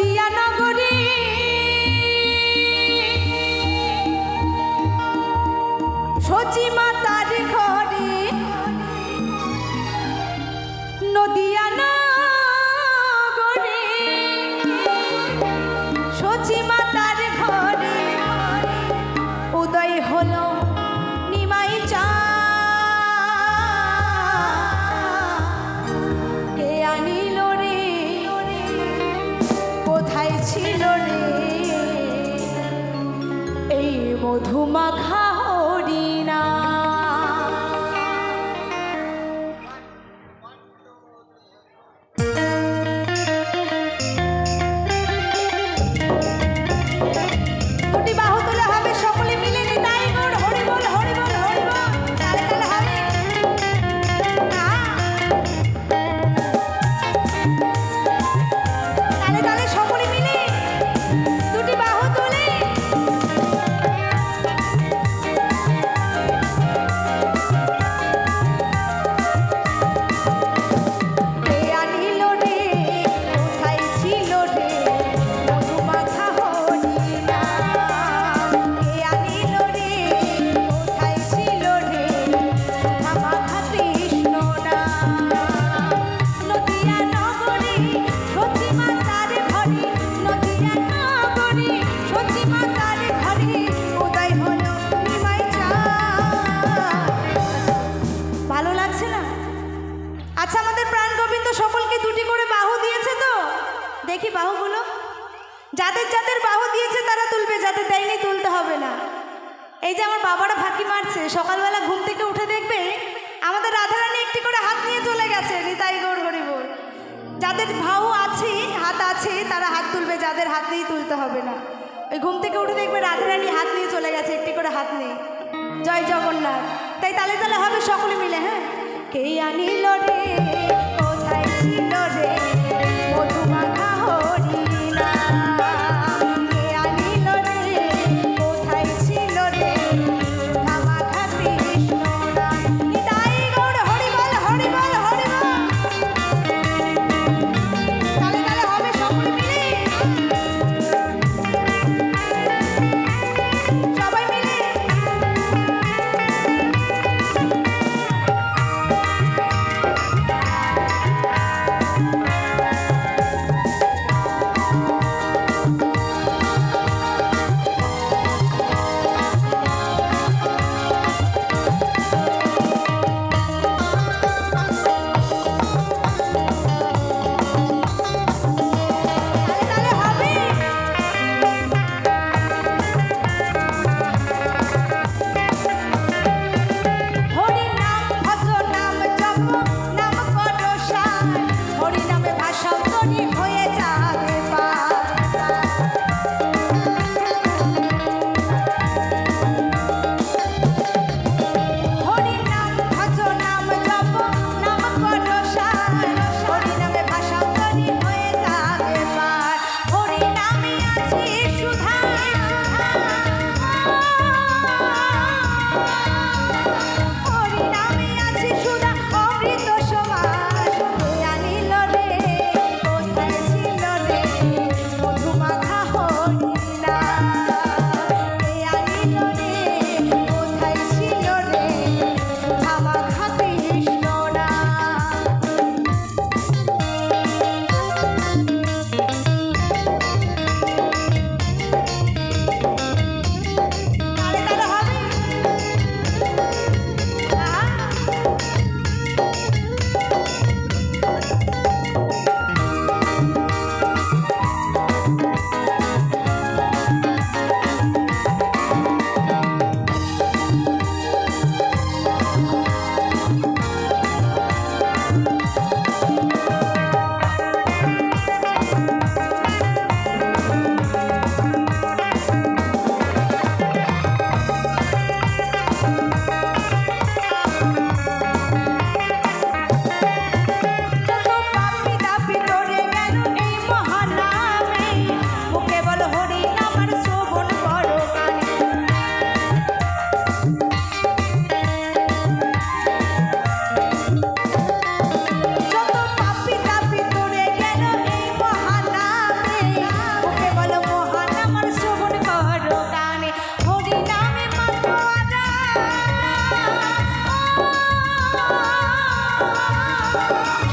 নদিয়া নগরী সচি মাতার ঘরে নদিয়া নগরী সচি মাতার ঘরে উদয় হলো নিমাই চাঁদ কে আনিল রে কোথায় ছিল রে এই মধুমাখা হরিণা। দুটি বাহু তুলে হবে সকলে মিলে নিতাই গৌর হরি বল হরি বল হরি বল। তালে তালে হবে তালে তালে সকলে মিলে দুটি বাহু তুলে কে আনিল রে কোথায় ছিল রে মধুমাখা হরিণা। কে আনিল রে কোথায় ছিল রে সুধামাখা কৃষ্ণ না। নদিয়া নগরী সচি মাতার ঘরে নদিয়া নগরী সচি মাতার ঘরে উদয় হলো নিমাই চাঁদ। ভালো লাগছে না? আচ্ছা, আমাদের প্রাণ গোবিন্দ সকলকে দুটি করে বাহু দিয়েছে তো? দেখি বাহুগুলো। যাদের যাদের বাহু দিয়েছে তারা তুলবে, যাদের দেয়নি তুলতে হবে না। এই যে আমার বাবারা ফাঁকি মারছে, সকালবেলা ঘুম থেকে উঠে দেখবে আমাদের রাধারানী একটি করে হাত নিয়ে চলে গেছে। নিতাই গৌর হরি বল। যাদের বাহু আছে হাত আছে তারা হাত তুলবে, যাদের হাত নেই তুলতে হবে না। ওই ঘুম থেকে উঠে দেখবে রাধারানী হাত নিয়ে চলে গেছে, একটি করে হাত নেই। জয় জগন্নাথ। তাই তালে তালে হবে সকলে মিলে। হ্যাঁ, কে আনিল রে কোথায় ছিল রে মধুমাখা হরিণা। কে আনিল রে কোথায় ছিল রে সুধামাখা কৃষ্ণ না। নিতাই গৌর হরি বল হরি বল হরি বল। তালে তালে হবে সকলে মিলে সবাই মিলে। চাঁদ